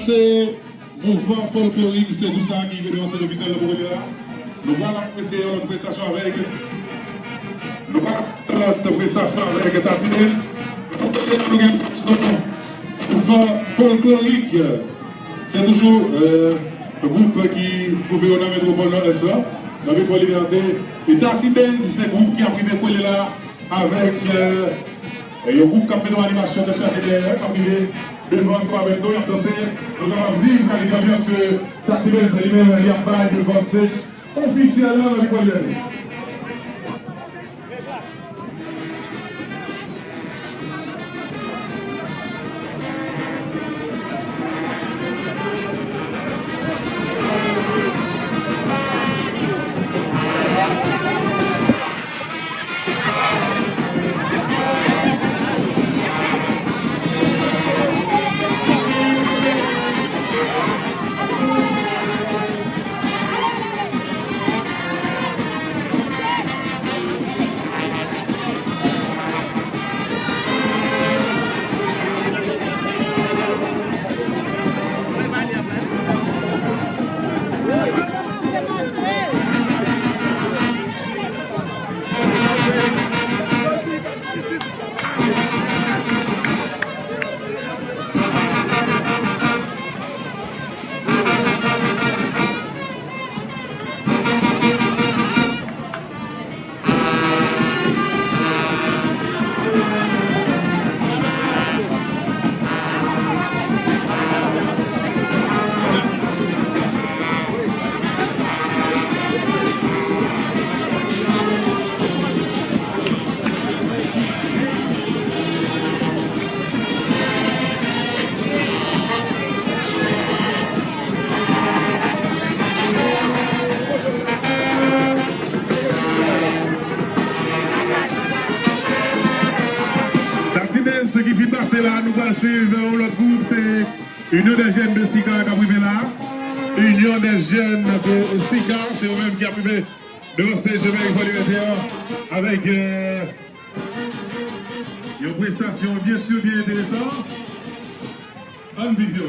c'est mouvement folklorique, c'est tout ça qui veut devancer l'officiel de Bourgogne. Nous allons apprécier notre prestation avec. Nous allons notre prestation avec Tatinez. Mouvement folklorique, c'est toujours le groupe qui pouvait au métropole nord-est là, dans le Métropole Liberté. Et Tatinez, c'est le groupe qui a pris des collés là avec le groupe qui a fait l'animation de chaque élève, qui a pris devant soi avec nous, nous allons vivre avec l'ambiance que Tatinez lui-même il y a pas de grand stage officiellement dans le Métropole Liberté. Ce qui fait passer là, nous allons suivre l'autre groupe, c'est Union des jeunes de Sika qui a privé là. Union des jeunes de Sika, c'est eux-mêmes qui a privé de rester chemin avec une prestation bien sûr bien intéressante. On vivio.